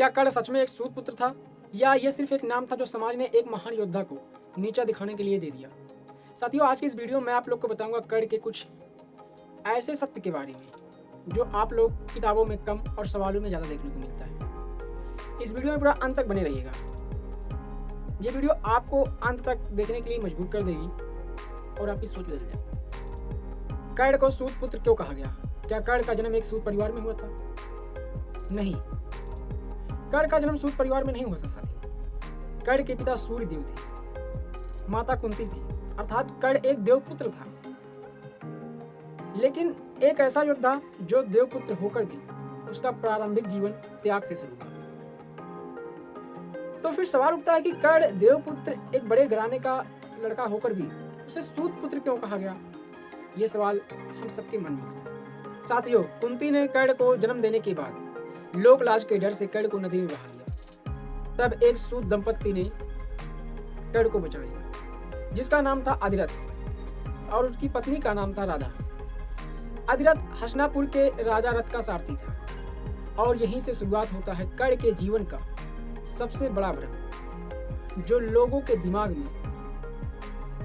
क्या कर्ण सच में एक सूत पुत्र था या यह सिर्फ एक नाम था जो समाज ने एक महान योद्धा को नीचा दिखाने के लिए दे दिया? साथियों, आज की इस वीडियो में आप लोग को बताऊंगा कर्ण के कुछ ऐसे सत्य के बारे में जो आप लोग किताबों में कम और सवालों में ज़्यादा देखने को मिलता है। इस वीडियो में पूरा अंत तक बने रहिएगा। ये वीडियो आपको अंत तक देखने के लिए मजबूर कर देगी और आपकी सोच बदल जाएगी। कर्ण को सूत पुत्र क्यों कहा गया? क्या कर्ण का जन्म एक सूत परिवार में हुआ था? नहीं, कर्ण का जन्म सूत परिवार में नहीं हुआ था साथियों। कर्ण के पिता सूर्यदेव थे, माता कुंती थी, अर्थात कर्ण एक देवपुत्र था, लेकिन एक ऐसा योद्धा जो देवपुत्र होकर भी उसका प्रारंभिक जीवन त्याग से शुरू हुआ। तो फिर सवाल उठता है कि कर्ण देवपुत्र एक बड़े घराने का लड़का होकर भी उसे सूत पुत्र क्यों कहा गया? ये सवाल हम सबके मन में उठता है। साथियों, कुंती ने कर्ण को जन्म देने के बाद लोक लाज के डर से कर्ण को नदी में बहा दिया। तब एक सूत दंपत्ति ने कर्ण को बचा लिया, जिसका नाम था अधिरथ और उसकी पत्नी का नाम था राधा। अधिरथ हसनापुर के राजा रथ का सारथी था और यहीं से शुरुआत होता है कर्ण के जीवन का सबसे बड़ा भ्रम, जो लोगों के दिमाग में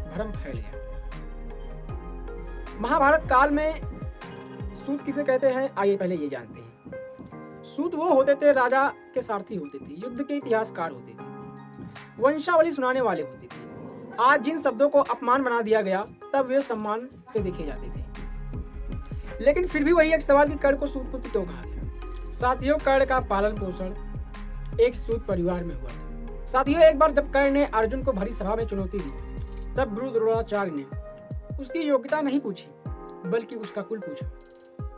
भ्रम फैल गया। महाभारत काल में सूत किसे कहते हैं, आइए पहले ये जानते हैं। सूत वो होते थे, राजा के सारथी होते थे, युद्ध के इतिहासकार होते थे, वंशावली सुनाने वाले होते थे। आज जिन शब्दों को अपमान बना दिया गया, तब वे सम्मान से देखे जाते थे। लेकिन फिर भी वही एक सवाल कि कर्ण को सूत पुत्र क्यों कहा गया? साथियों, कर्ण का पालन पोषण एक सूत परिवार में हुआ था। साथियों, एक बार जब कर्ण ने अर्जुन को भरी सभा में चुनौती दी, तब गुरु द्रोणाचार्य ने उसकी योग्यता नहीं पूछी, बल्कि उसका कुल पूछा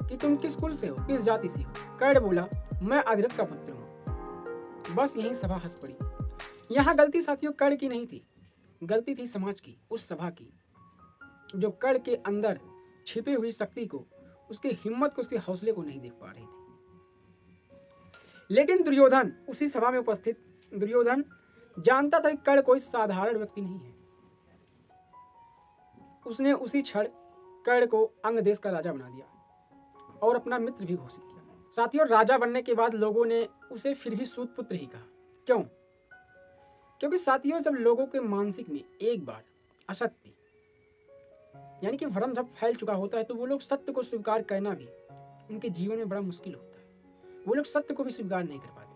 कि तुम किस कुल से हो, किस जाति से हो। कर्ण बोला, मैं अधिरथ का पुत्र हूँ। बस यहीं सभा हंस पड़ी। यहाँ गलती साथियों कर्ण की नहीं थी, गलती थी समाज की, उस सभा की, जो कर्ण के अंदर छिपी हुई शक्ति को, उसकी हिम्मत को, उसके हौसले को नहीं देख पा रही थी। लेकिन दुर्योधन, उसी सभा में उपस्थित दुर्योधन जानता था कि कर्ण कोई साधारण व्यक्ति नहीं है। उसने उसी क्षण कर्ण को अंग देश का राजा बना दिया और अपना मित्र भी घोषित किया। साथियों, राजा बनने के बाद लोगों ने उसे फिर भी सूत पुत्र ही कहा। क्यों? क्योंकि साथियों, जब लोगों के मानसिक में एक बार असत्य यानी कि भ्रम जब फैल चुका होता है, तो वो लोग सत्य को स्वीकार करना भी उनके जीवन में बड़ा मुश्किल होता है। वो लोग सत्य को भी स्वीकार नहीं कर पाते।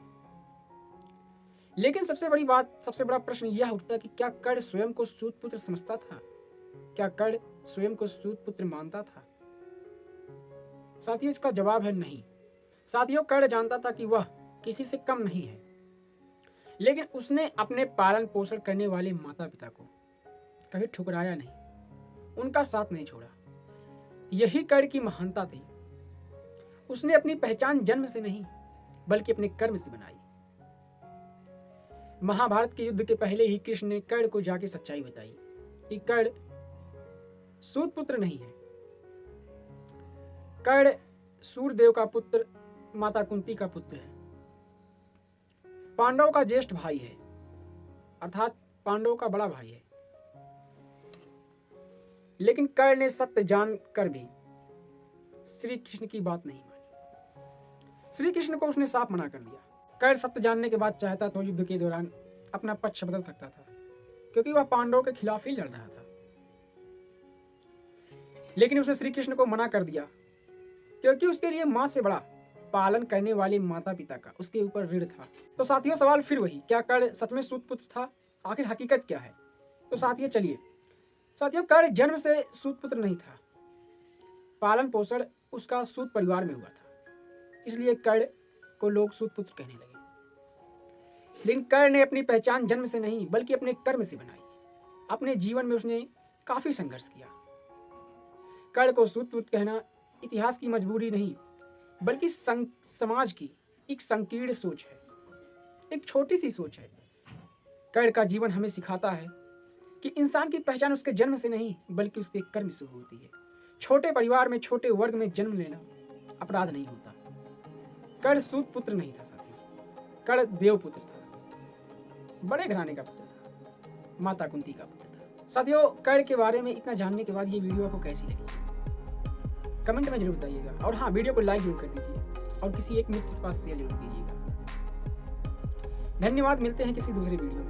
लेकिन सबसे बड़ा प्रश्न यह उठता है कि क्या कर्ण स्वयं को सूत पुत्र समझता था? क्या कर्ण स्वयं को सूत पुत्र मानता था? साथियों, इसका जवाब है नहीं। साथियों, कर्ण जानता था कि वह किसी से कम नहीं है, लेकिन उसने अपने पालन पोषण करने वाले माता पिता को कभी ठुकराया नहीं, उनका साथ नहीं छोड़ा। यही कर्ण की महानता थी। उसने अपनी पहचान जन्म से नहीं, बल्कि अपने कर्म से बनाई। महाभारत के युद्ध के पहले ही कृष्ण ने कर्ण को जाके सच्चाई बताई कि कर्ण सूत पुत्र नहीं है। कर्ण सूर्यदेव का पुत्र, माता कुंती का पुत्र है, पांडवों का ज्येष्ठ भाई है, अर्थात पांडवों का बड़ा भाई है। लेकिन कर्ण ने सत्य जानकर भी श्री कृष्ण की बात नहीं मानी। श्री कृष्ण को उसने साफ मना कर दिया। कर्ण सत्य जानने के बाद चाहता तो युद्ध के दौरान अपना पक्ष बदल सकता था, क्योंकि वह पांडवों के खिलाफ ही लड़ रहा था। लेकिन उसने श्री कृष्ण को मना कर दिया, क्योंकि उसके लिए मां से बड़ा पालन करने वाले माता पिता का उसके ऊपर ऋण था। तो साथियों, सवाल फिर वही, क्या कर्ण सच में सूत पुत्र था? आखिर हकीकत क्या है? तो साथियों चलिए, कर्ण जन्म से सूत पुत्र नहीं था, पालन पोषण उसका सूत परिवार में हुआ था, इसलिए कर्ण को लोग सूत पुत्र कहने लगे। लेकिन कर्ण ने अपनी पहचान जन्म से नहीं, बल्कि अपने कर्म से बनाई। अपने जीवन में उसने काफी संघर्ष किया। कर्ण को सूत पुत्र कहना इतिहास की मजबूरी नहीं, बल्कि समाज की एक संकीर्ण सोच है, एक छोटी सी सोच है। कर्ण का जीवन हमें सिखाता है कि इंसान की पहचान उसके जन्म से नहीं, बल्कि उसके कर्म से होती है। छोटे परिवार में, छोटे वर्ग में जन्म लेना अपराध नहीं होता। कर्ण सूत पुत्र नहीं था साथियों, कर्ण देवपुत्र था, बड़े घराने का पुत्र था, माता कुंती का पुत्र था। साथियों, कर्ण के बारे में इतना जानने के बाद ये वीडियो आपको कैसी लगी कमेंट में जरूर बताइएगा। और हाँ, वीडियो को लाइक जरूर कर दीजिए और किसी एक मित्र के पास शेयर जरूर कीजिएगा। धन्यवाद, मिलते हैं किसी दूसरी वीडियो में।